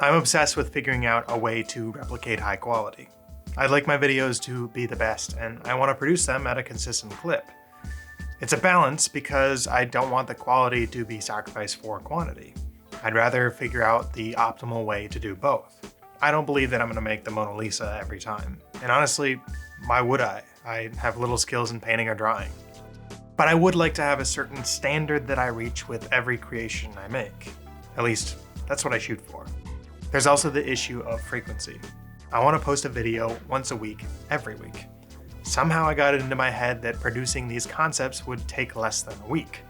I'm obsessed with figuring out a way to replicate high quality. I'd like my videos to be the best, and I want to produce them at a consistent clip. It's a balance because I don't want the quality to be sacrificed for quantity. I'd rather figure out the optimal way to do both. I don't believe that I'm going to make the Mona Lisa every time. And honestly, why would I? I have little skills in painting or drawing. But I would like to have a certain standard that I reach with every creation I make. At least, that's what I shoot for. There's also the issue of frequency. I want to post a video once a week, every week. Somehow I got it into my head that producing these concepts would take less than a week.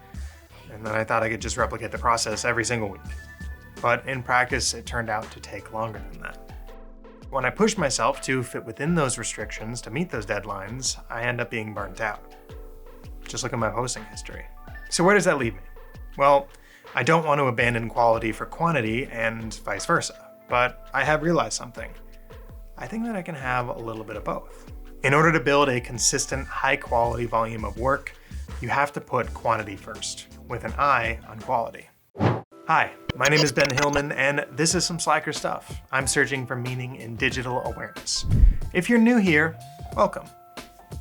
And then I thought I could just replicate the process every single week. But in practice, it turned out to take longer than that. When I pushed myself to fit within those restrictions to meet those deadlines, I end up being burnt out. Just look at my posting history. So where does that leave me? Well, I don't want to abandon quality for quantity and vice versa, but I have realized something. I think that I can have a little bit of both. In order to build a consistent, high-quality volume of work, you have to put quantity first, with an eye on quality. Hi, my name is Ben Hillman, and this is some Slacker stuff. I'm searching for meaning in digital awareness. If you're new here, welcome.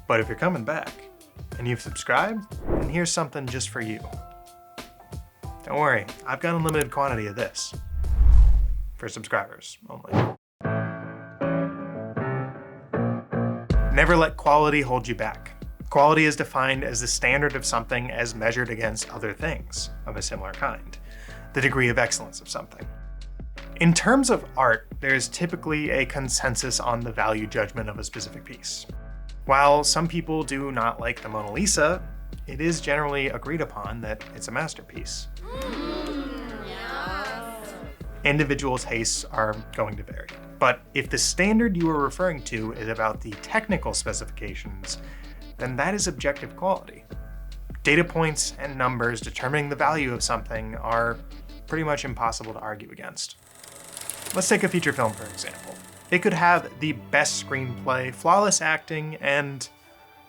But if you're coming back, and you've subscribed, then here's something just for you. Don't worry, I've got unlimited quantity of this. For subscribers only. Never let quality hold you back. Quality is defined as the standard of something as measured against other things of a similar kind, the degree of excellence of something. In terms of art, there's typically a consensus on the value judgment of a specific piece. While some people do not like the Mona Lisa, it is generally agreed upon that it's a masterpiece. Yes. Individual tastes are going to vary. But if the standard you are referring to is about the technical specifications, then that is objective quality. Data points and numbers determining the value of something are pretty much impossible to argue against. Let's take a feature film, for example. It could have the best screenplay, flawless acting, and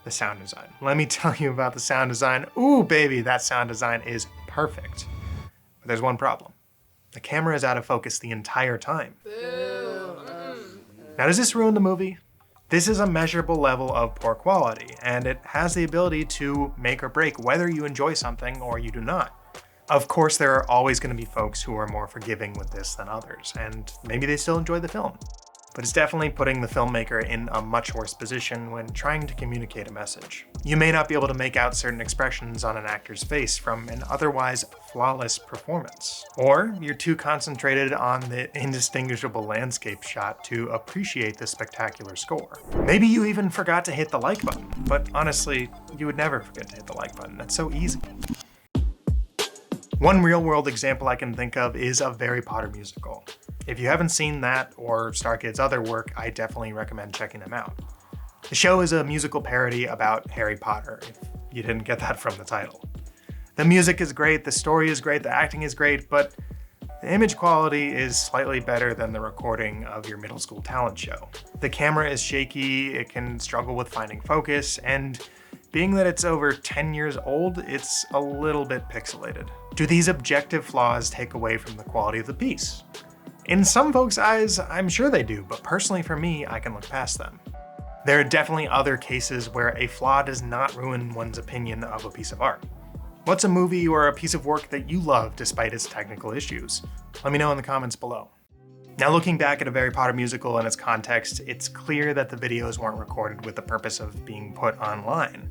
the sound design. Let me tell you about the sound design. Ooh, baby, that sound design is perfect. But there's one problem. The camera is out of focus the entire time. Now, does this ruin the movie? This is a measurable level of poor quality, and it has the ability to make or break whether you enjoy something or you do not. Of course, there are always going to be folks who are more forgiving with this than others, and maybe they still enjoy the film. But it's definitely putting the filmmaker in a much worse position when trying to communicate a message. You may not be able to make out certain expressions on an actor's face from an otherwise flawless performance. Or you're too concentrated on the indistinguishable landscape shot to appreciate the spectacular score. Maybe you even forgot to hit the like button, but honestly, you would never forget to hit the like button. That's so easy. One real-world example I can think of is a Harry Potter musical. If you haven't seen that or Star Kid's other work, I definitely recommend checking them out. The show is a musical parody about Harry Potter, if you didn't get that from the title. The music is great, the story is great, the acting is great, but the image quality is slightly better than the recording of your middle school talent show. The camera is shaky, it can struggle with finding focus, and being that it's over 10 years old, it's a little bit pixelated. Do these objective flaws take away from the quality of the piece? In some folks' eyes, I'm sure they do, but personally for me, I can look past them. There are definitely other cases where a flaw does not ruin one's opinion of a piece of art. What's a movie or a piece of work that you love despite its technical issues? Let me know in the comments below. Now, looking back at a Harry Potter musical and its context, it's clear that the videos weren't recorded with the purpose of being put online.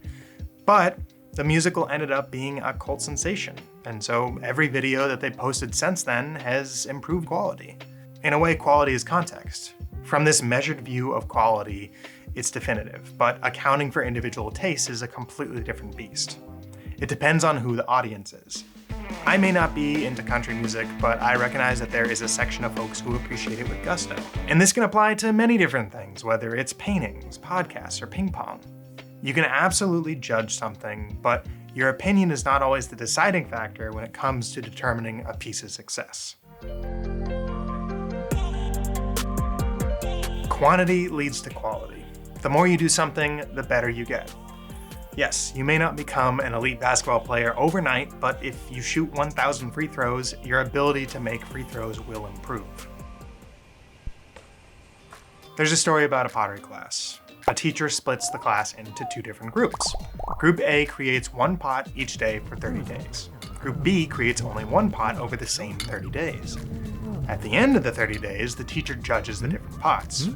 But the musical ended up being a cult sensation, and so every video that they posted since then has improved quality. In a way, quality is context. From this measured view of quality, it's definitive, but accounting for individual tastes is a completely different beast. It depends on who the audience is. I may not be into country music, but I recognize that there is a section of folks who appreciate it with gusto. And this can apply to many different things, whether it's paintings, podcasts, or ping pong. You can absolutely judge something, but your opinion is not always the deciding factor when it comes to determining a piece's success. Quantity leads to quality. The more you do something, the better you get. Yes, you may not become an elite basketball player overnight, but if you shoot 1,000 free throws, your ability to make free throws will improve. There's a story about a pottery class. A teacher splits the class into 2 different groups. Group A creates 1 pot each day for 30 days. Group B creates only 1 pot over the same 30 days. At the end of the 30 days, the teacher judges the different pots.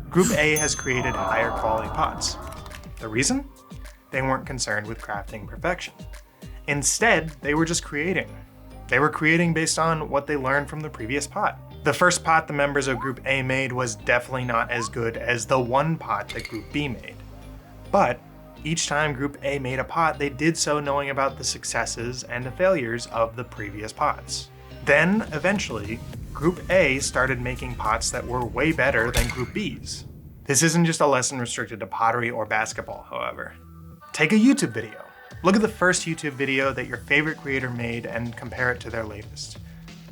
Group A has created higher quality pots. The reason? They weren't concerned with crafting perfection. Instead, they were just creating. They were creating based on what they learned from the previous pot. The first pot the members of Group A made was definitely not as good as the 1 pot that Group B made. But each time Group A made a pot, they did so knowing about the successes and the failures of the previous pots. Then, eventually, Group A started making pots that were way better than Group B's. This isn't just a lesson restricted to pottery or basketball, however. Take a YouTube video. Look at the first YouTube video that your favorite creator made and compare it to their latest.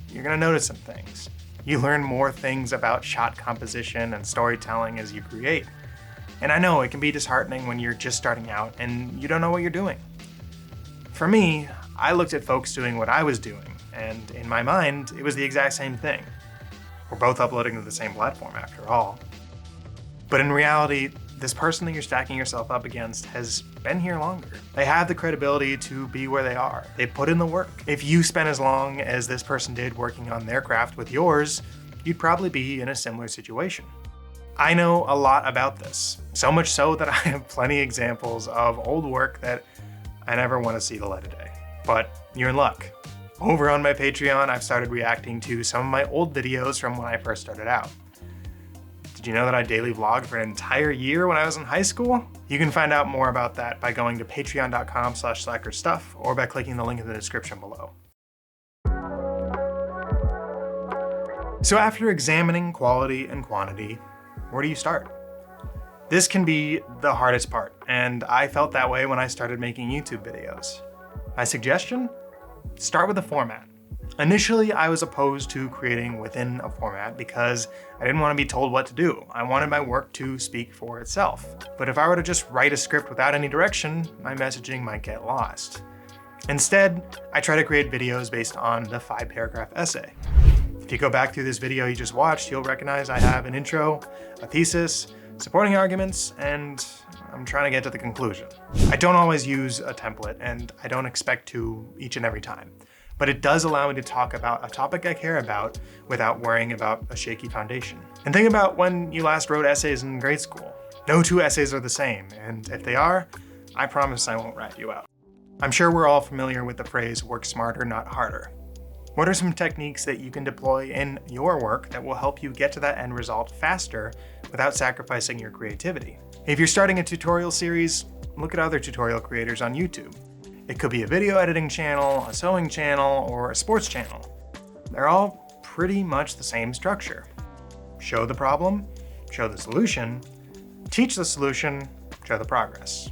You're gonna notice some things. You learn more things about shot composition and storytelling as you create. And I know it can be disheartening when you're just starting out and you don't know what you're doing. For me, I looked at folks doing what I was doing, and in my mind, it was the exact same thing. We're both uploading to the same platform after all. But in reality, this person that you're stacking yourself up against has been here longer. They have the credibility to be where they are. They put in the work. If you spent as long as this person did working on their craft with yours, you'd probably be in a similar situation. I know a lot about this, so much so that I have plenty examples of old work that I never want to see the light of day. But you're in luck. Over on my Patreon, I've started reacting to some of my old videos from when I first started out. Did you know that I daily vlogged for an entire year when I was in high school? You can find out more about that by going to patreon.com/slackerstuff or by clicking the link in the description below. So after examining quality and quantity, where do you start? This can be the hardest part, and I felt that way when I started making YouTube videos. My suggestion? Start with a format. Initially, I was opposed to creating within a format because I didn't want to be told what to do. I wanted my work to speak for itself. But if I were to just write a script without any direction, my messaging might get lost. Instead, I try to create videos based on the 5-paragraph essay. If you go back through this video you just watched, you'll recognize I have an intro, a thesis, supporting arguments, and I'm trying to get to the conclusion. I don't always use a template, and I don't expect to each and every time. But it does allow me to talk about a topic I care about without worrying about a shaky foundation. And think about when you last wrote essays in grade school. No 2 essays are the same, and if they are, I promise I won't rat you out. I'm sure we're all familiar with the phrase, work smarter, not harder. What are some techniques that you can deploy in your work that will help you get to that end result faster without sacrificing your creativity? If you're starting a tutorial series, look at other tutorial creators on YouTube. It could be a video editing channel, a sewing channel, or a sports channel. They're all pretty much the same structure. Show the problem, show the solution, teach the solution, show the progress.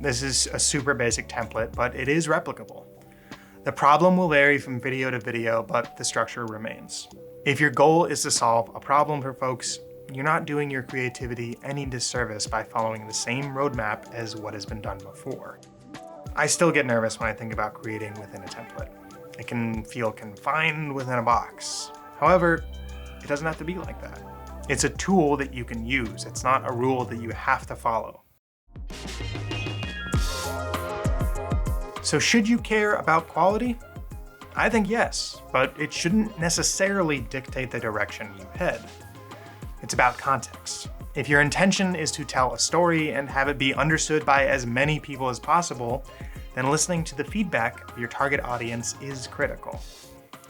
This is a super basic template, but it is replicable. The problem will vary from video to video, but the structure remains. If your goal is to solve a problem for folks, you're not doing your creativity any disservice by following the same roadmap as what has been done before. I still get nervous when I think about creating within a template. It can feel confined within a box. However, it doesn't have to be like that. It's a tool that you can use. It's not a rule that you have to follow. So should you care about quality? I think yes, but it shouldn't necessarily dictate the direction you head. It's about context. If your intention is to tell a story and have it be understood by as many people as possible, then listening to the feedback of your target audience is critical.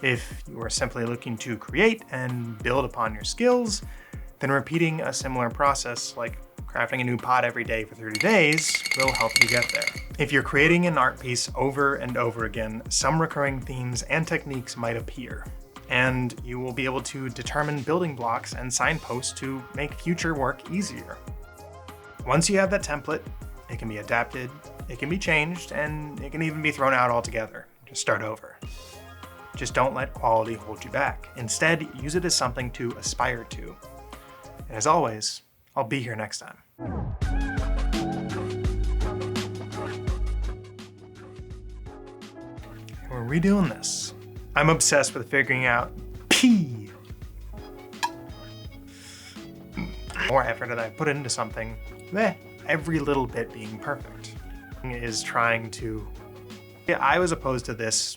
If you are simply looking to create and build upon your skills, then repeating a similar process like crafting a new pot every day for 30 days will help you get there. If you're creating an art piece over and over again, some recurring themes and techniques might appear, and you will be able to determine building blocks and signposts to make future work easier. Once you have that template, it can be adapted, it can be changed, and it can even be thrown out altogether. Just start over. Just don't let quality hold you back. Instead, use it as something to aspire to. And as always, I'll be here next time. We're redoing this. I'm obsessed with figuring out P. more effort that I put into something, every little bit being perfect is trying to... Yeah, I was opposed to this